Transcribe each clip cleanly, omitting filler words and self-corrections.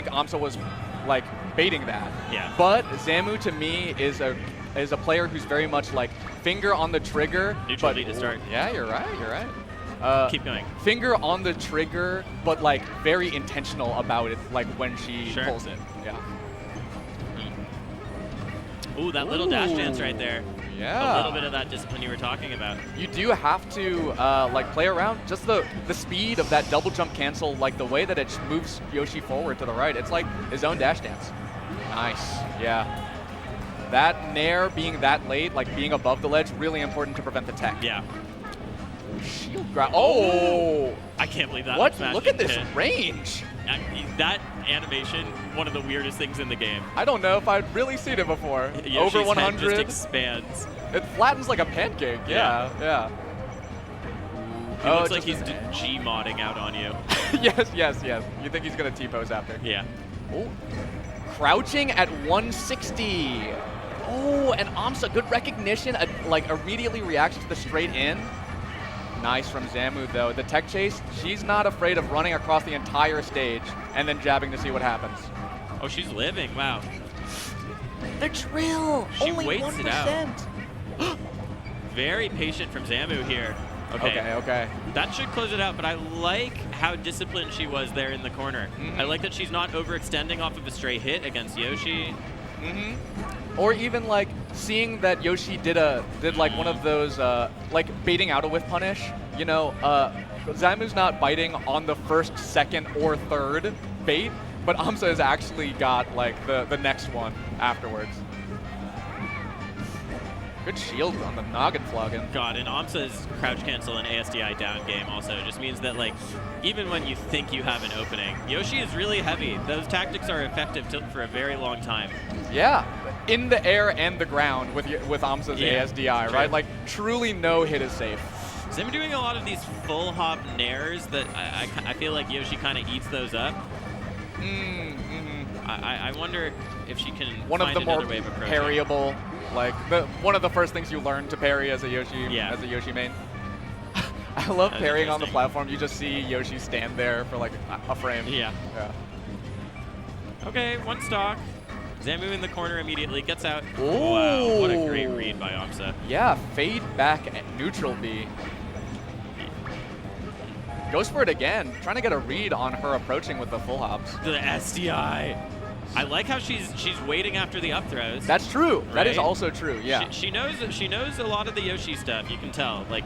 think aMSa was like baiting that. Yeah. But Zamu to me is a player who's very much like finger on the trigger. Neutral B to start. Yeah, you're right. You're right. Keep going. Finger on the trigger, but like very intentional about it, like when she pulls it. Yeah. Ooh, that little dash dance right there. Yeah. A little bit of that discipline you were talking about. You do have to like play around just the speed of that double jump cancel, like the way that it moves Yoshi forward to the right. It's like his own dash dance. Nice. Yeah. That nair being that late, like being above the ledge, really important to prevent the tech. Yeah. Shield grab. Oh! I can't believe that. What? Look at this range. That animation, one of the weirdest things in the game. I don't know if I've really seen it before. Yoshi's Over 100. head just expands. It flattens like a pancake. Yeah. He looks like he's G-modding out on you. yes. You think he's going to T-pose after? Yeah. Oh. Crouching at 160. Oh, and aMSa, good recognition, like immediately reacts to the straight in. Nice from Zamu, though. The tech chase, she's not afraid of running across the entire stage and then jabbing to see what happens. Oh, she's living. Wow. The drill! She only waits 1%. it out. Very patient from Zamu here. Okay. That should close it out, but I like how disciplined she was there in the corner. I like that she's not overextending off of a straight hit against Yoshi. Or even like seeing that Yoshi did like one of those like baiting out a whiff punish. You know, Zamu's not biting on the first, second, or third bait, but aMSa has actually got like the next one afterwards. Good shield on the noggin flogging. God, and aMSa's crouch cancel and ASDI down game also just means that, like, even when you think you have an opening, Yoshi is really heavy. Those tactics are effective for a very long time. Yeah, in the air and the ground with aMSa's ASDI, right? Like, truly no hit is safe. Zamu doing a lot of these full hop nairs that I feel like Yoshi kind of eats those up. I wonder if she can one find of the more way of approaching. parryable, like one of the first things you learn to parry as a Yoshi main. I love parrying on the platform. You just see Yoshi stand there for like a frame. Yeah. Okay, one stock. Zamu in the corner immediately, gets out. Ooh. Wow, what a great read by aMSa. Yeah, fade back at neutral B. Goes for it again, trying to get a read on her approaching with the full hops. The SDI. I like how she's waiting after the up throws. That's true. Right? That is also true. Yeah. She knows a lot of the Yoshi stuff. You can tell, like,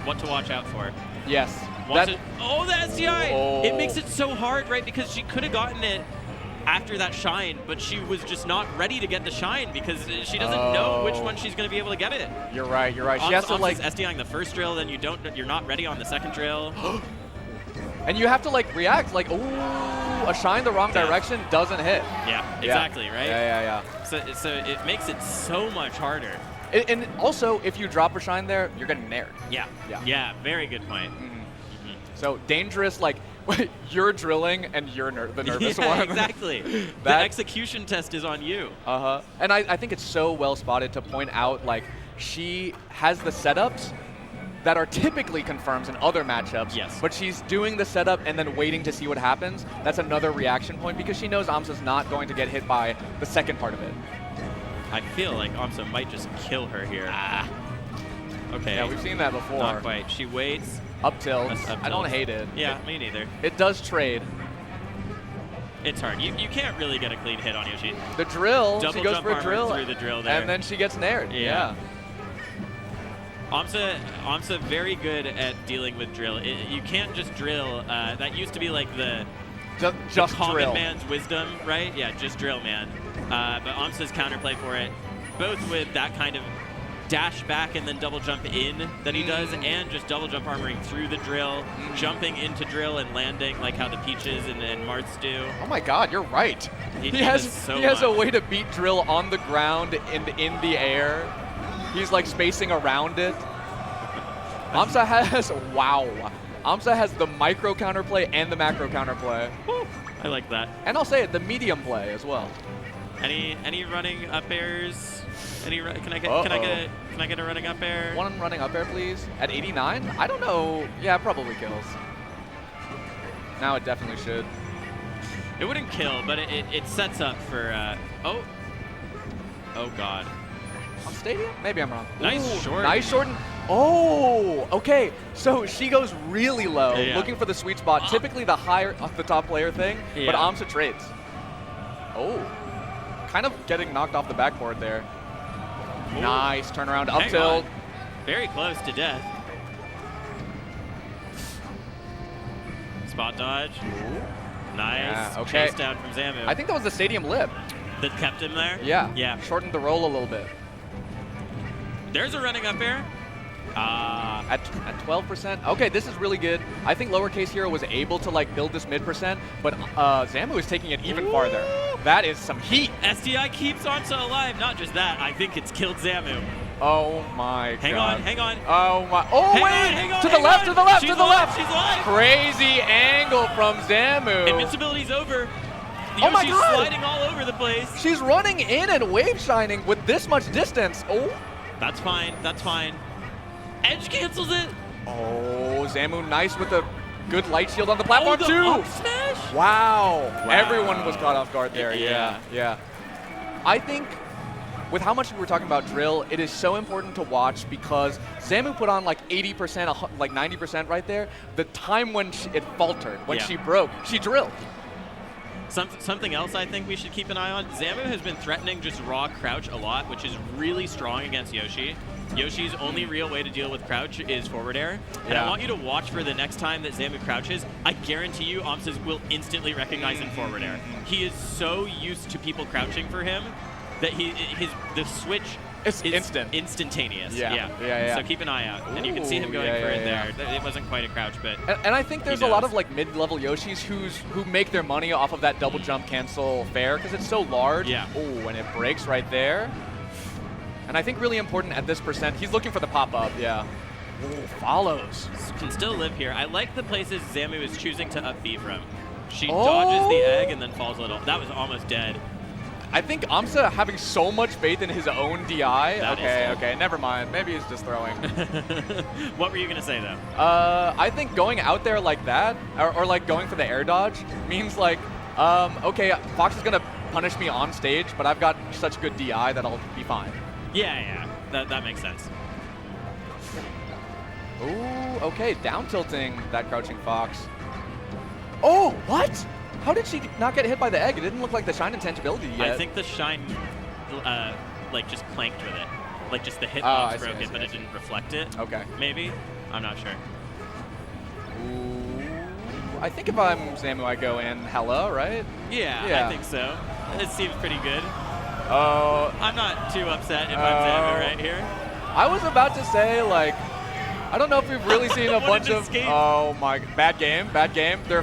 what to watch out for. Yes. Oh, the SDI! Oh. It makes it so hard, right? Because she could have gotten it after that shine, but she was just not ready to get the shine because she doesn't know which one she's going to be able to get it. You're right. She has to like SDIing the first drill, then you're not ready on the second drill. And you have to like react, like, ooh, a shine the wrong direction doesn't hit. Yeah, exactly, right? Yeah. So it makes it so much harder. And also, if you drop a shine there, you're getting nared. Yeah, very good point. So dangerous, like, you're drilling and you're the nervous one. Exactly. The execution test is on you. And I think it's so well spotted to point out, like, she has the setups that are typically confirms in other matchups. Yes. But she's doing the setup and then waiting to see what happens. That's another reaction point because she knows aMSa's not going to get hit by the second part of it. I feel like aMSa might just kill her here. Okay. Yeah, we've seen that before. Not quite. She waits. Up tilt. I don't hate it. Yeah, me neither. It does trade. It's hard. You can't really get a clean hit on Yoshi. The drill, Double she goes jump for a drill. Through the drill there. And then she gets nared. Yeah. aMSa very good at dealing with drill. You can't just drill. That used to be like the common drill. man's wisdom, right? Yeah, just drill, man. But aMSa's counterplay for it, both with that kind of dash back and then double jump in that he does, and just double jump armoring through the drill, jumping into drill and landing like how the Peaches and Marths do. Oh my God, you're right. He has a way to beat drill on the ground in the air. He's like spacing around it. aMSa has the micro counterplay and the macro counterplay. Woo, I like that. And I'll say it, the medium play as well. Any running up airs? Can I get a running up air? One running up air, please. At 89? I don't know. Yeah, it probably kills. Now it definitely should. It wouldn't kill, but it sets up for, oh God. On Stadium? Maybe I'm wrong. Nice short. Nice short. Oh, okay. So she goes really low, Yeah. looking for the sweet spot. Typically the higher off the top player thing, but Yeah. aMSa trades. Oh, kind of getting knocked off the backboard there. Ooh. Nice turnaround, up Hang tilt. on. Very close to death. Spot dodge. Nice. Yeah, okay. Chase down from Zamu. I think that was the Stadium lip. That kept him there? Yeah. Yeah. Shortened the roll a little bit. There's a running up air. At 12%. Okay, this is really good. I think lowercase hero was able to like build this mid percent, but Zamu is taking it even farther. That is some heat. SDI keeps aMSa alive. Not just that, I think it's killed Zamu. Oh my Hang god. on, hang on. Oh my. Oh Hang wait! on, hang on, to the hang left, on. to the left, She's to the alive, left. she's alive. Crazy angle from Zamu. Invincibility's over. Oh my Yoshi's god. sliding all over the place. She's running in and wave shining with this much distance. Oh. That's fine, that's fine. Edge cancels it. Oh, Zamu nice with a good light shield on the platform the too. up smash. Wow. Wow. Everyone was caught off guard there. Yeah. Yeah. I think with how much we were talking about drill, it is so important to watch because Zamu put on like 80%, like 90% right there. The time when it faltered, when Yeah. she broke, she drilled. Something else I think we should keep an eye on. Zamu has been threatening just raw crouch a lot, which is really strong against Yoshi. Yoshi's only real way to deal with crouch is forward air. And Yeah. I want you to watch for the next time that Zamu crouches. I guarantee you aMSa will instantly recognize in forward air. He is so used to people crouching for him that the switch It's is instant. instantaneous. Yeah. So keep an eye out. And you can see him Ooh, going yeah, for it yeah, there. It wasn't quite a crouch, but And I think there's He a lot knows. of like mid-level Yoshis who make their money off of that double jump cancel fair because it's so large. Yeah. Oh, and it breaks right there. And I think really important at this percent, he's looking for the pop-up, yeah. Ooh, follows. can still live here. I like the places Zamu is choosing to up B from. She Oh. dodges the egg and then falls a little. That was almost dead. I think aMSa having so much faith in his own DI. That is Okay, dead. okay, never mind. Maybe he's just throwing. What were you going to say, though? I think going out there like that, or like going for the air dodge, means like, okay, Fox is going to punish me on stage, but I've got such good DI that I'll be fine. Yeah. That makes sense. Ooh, okay, down tilting that crouching Fox. Oh, what? How did she not get hit by the egg? It didn't look like the shine intangibility yet. I think the shine, like, just clanked with it. Like, just the I hitbox see, broke I it, see, but I it see. didn't reflect it. Okay. Maybe? I'm not sure. Ooh, I think if I'm Zamu, I go in hella, right? Yeah, I think so. It seems pretty good. Oh, I'm not too upset if I'm Zamu right here. I was about to say, like, I don't know if we've really seen a What bunch an of. escape. Oh my, bad game, bad game. They're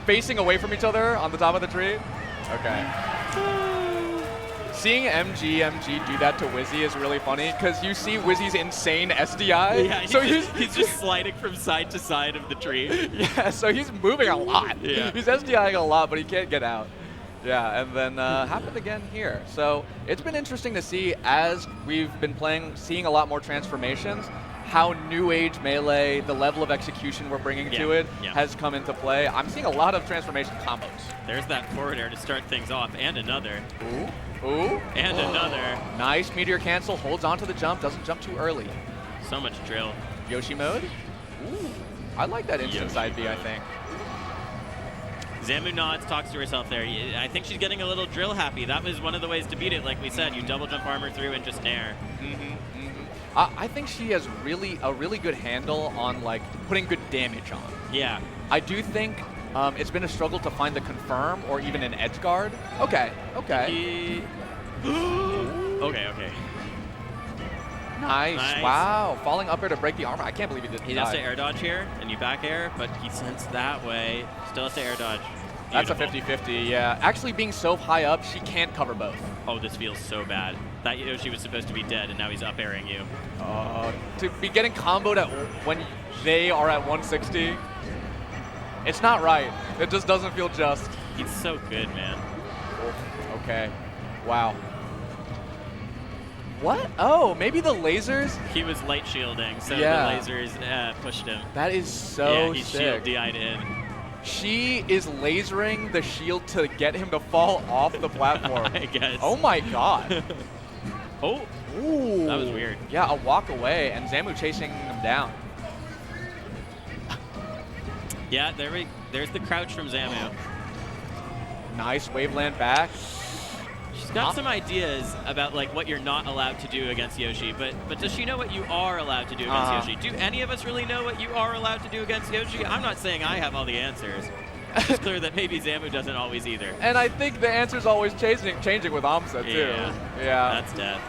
facing away from each other on the top of the tree. Okay. Seeing MG do that to Wizzy is really funny because you see Wizzy's insane SDI. Yeah, so he's just sliding from side to side of the tree. yeah, so he's moving a lot. Yeah. He's SDIing a lot, but he can't get out. Yeah, and then happened again here. So it's been interesting to see as we've been seeing a lot more transformations, how new age Melee, the level of execution we're bringing to it, has come into play. I'm seeing a lot of transformation combos. There's that forward air to start things off, and another. Ooh. And another. Nice meteor cancel, holds onto the jump, doesn't jump too early. So much drill. Yoshi mode. Ooh, I like that instant Yoshi side B, I mode. think. Zamu nods, talks to herself there. I think she's getting a little drill happy. That was one of the ways to beat it, like we said. You double jump armor through and just nair. I think she has a really good handle on like putting good damage on. Yeah. I do think it's been a struggle to find the confirm or even an edge guard. Okay. Okay. Nice. Wow. Falling up air to break the armor. I can't believe he didn't He die. has to air dodge here, and you back air, but he sends that way. Still has to air dodge. That's a Beautiful. 50-50, yeah. Actually being so high up, she can't cover both. Oh, this feels so bad. That Yoshi was supposed to be dead, and now he's up airing you. To be getting comboed when they are at 160, it's not right. It just doesn't feel just. He's so good, man. Okay. Wow. What? Oh, maybe the lasers? He was light shielding, so Yeah. the lasers pushed him. That is so yeah, he sick. shield DI'd in. She is lasering the shield to get him to fall off the platform. I guess. Oh my god. Oh. Ooh. That was weird. Yeah, a walk away, and Zamu chasing him down. Yeah, there's the crouch from Zamu. Nice waveland back. She's got some ideas about like what you're not allowed to do against Yoshi, but does she know what you are allowed to do against Yoshi? Do any of us really know what you are allowed to do against Yoshi? I'm not saying I have all the answers. It's clear that maybe Zamu doesn't always either. And I think the answer's always changing with aMSa too. Yeah. That's death.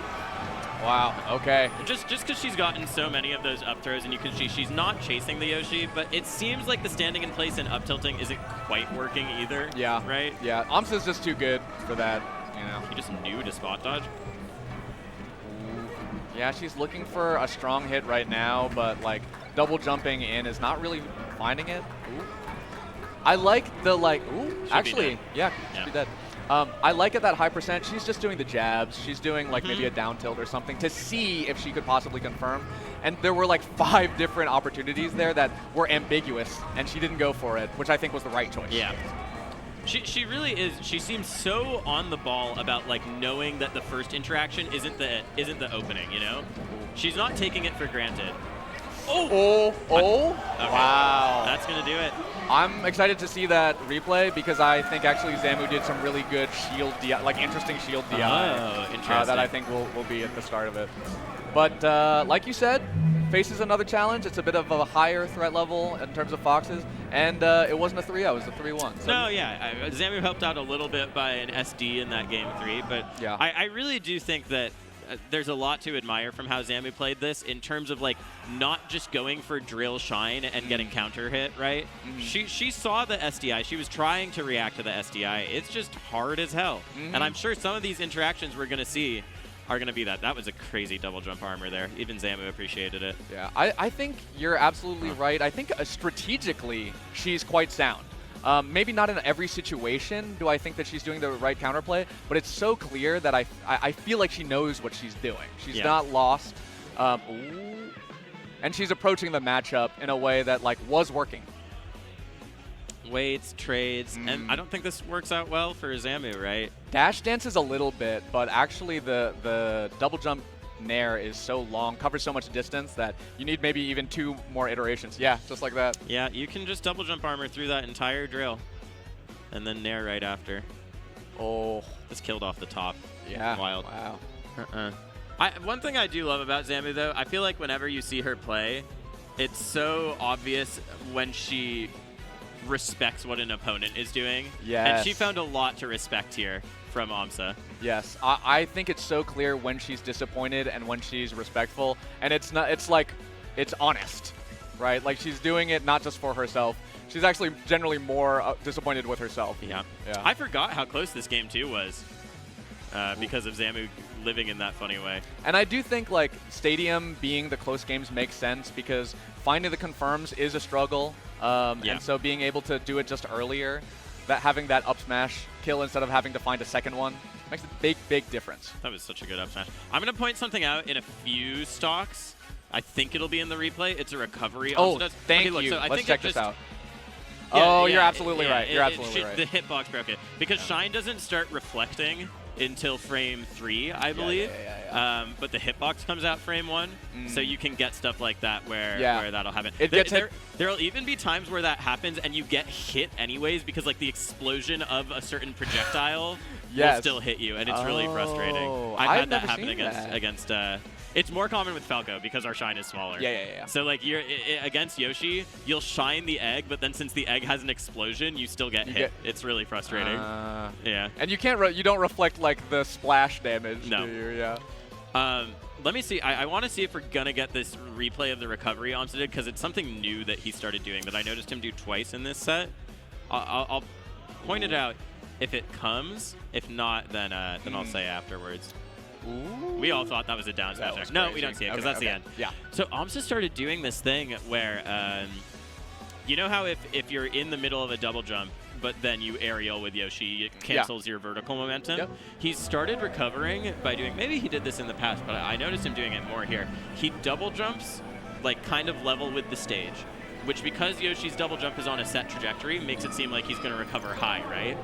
Wow. Okay. Just because she's gotten so many of those up throws, and you can see she's not chasing the Yoshi, but it seems like the standing in place and up tilting isn't quite working either. Yeah. Right? Yeah. aMSa's just too good for that. You know. He just knew to spot dodge. Yeah, she's looking for a strong hit right now, but like double jumping in is not really finding it. Ooh. I like the actually, yeah, should be dead. I like at that high percent, she's just doing the jabs. She's doing like maybe a down tilt or something to see if she could possibly confirm. And there were like 5 different opportunities there that were ambiguous, and she didn't go for it, which I think was the right choice. Yeah. She really is. She seems so on the ball about like knowing that the first interaction isn't the opening. You know, she's not taking it for granted. Okay. Wow. That's gonna do it. I'm excited to see that replay because I think actually Zamu did some really good shield DI, like interesting shield DI. Oh, interesting. That I think will be at the start of it. But like you said, faces another challenge. It's a bit of a higher threat level in terms of Foxes, and it wasn't a 3-0, it was a 3-1. So no, yeah, Zamu helped out a little bit by an SD in that game 3, but yeah. I really do think that there's a lot to admire from how Zamu played this in terms of like not just going for drill shine and getting counter hit, right? She saw the SDI. She was trying to react to the SDI. It's just hard as hell. And I'm sure some of these interactions we're going to see are going to be that. That was a crazy double jump armor there. Even Zamu appreciated it. Yeah, I think you're absolutely right. I think strategically she's quite sound. Maybe not in every situation do I think that she's doing the right counterplay, but it's so clear that I feel like she knows what she's doing. She's not lost. And she's approaching the matchup in a way that like was working. Waits, trades, and I don't think this works out well for Zamu, right? Dash dances a little bit, but actually the double jump nair is so long, covers so much distance that you need maybe even 2 more iterations. Yeah, just like that. Yeah, you can just double jump armor through that entire drill and then nair right after. Oh. Just killed off the top. Yeah. Wild. Wow. One thing I do love about Zamu, though, I feel like whenever you see her play, it's so obvious when she respects what an opponent is doing. Yes. And she found a lot to respect here from aMSa. Yes, I think it's so clear when she's disappointed and when she's respectful, and it's honest, right? Like she's doing it not just for herself. She's actually generally more disappointed with herself. Yeah. I forgot how close this game 2 was because of Zamu living in that funny way. And I do think like Stadium being the close games makes sense because finding the confirms is a struggle, and so being able to do it just earlier, that having that up smash kill instead of having to find a second one makes a big difference. That was such a good up smash. I'm going to point something out in a few stocks. I think it'll be in the replay. It's a recovery. Oh, thank you. So Let's check this out. Yeah, you're absolutely right. You're absolutely right. The hitbox broke it. Because Shine doesn't start reflecting until frame 3, I believe. But the hitbox comes out frame 1, so you can get stuff like that where that'll happen. There'll even be times where that happens and you get hit anyways because like the explosion of a certain projectile will still hit you, and it's really frustrating. I've had that happen against it's more common with Falco because our shine is smaller. So like you're against Yoshi, you'll shine the egg, but then since the egg has an explosion, you still get hit. It's really frustrating. Yeah. And you can't you don't reflect like the splash damage. No. Do you? Yeah. Let me see. I want to see if we're gonna get this replay of the recovery aMSa did because it's something new that he started doing that I noticed him do twice in this set. I'll point it out if it comes. If not, then I'll say afterwards. Ooh. We all thought that was a down smash. No, we don't see it because that's the end. Yeah. So aMSa started doing this thing where, you know how if you're in the middle of a double jump, but then you aerial with Yoshi, it cancels your vertical momentum. Yep. He started recovering by doing, maybe he did this in the past, but I noticed him doing it more here. He double jumps like kind of level with the stage. which because Yoshi's double jump is on a set trajectory, makes it seem like he's going to recover high, right?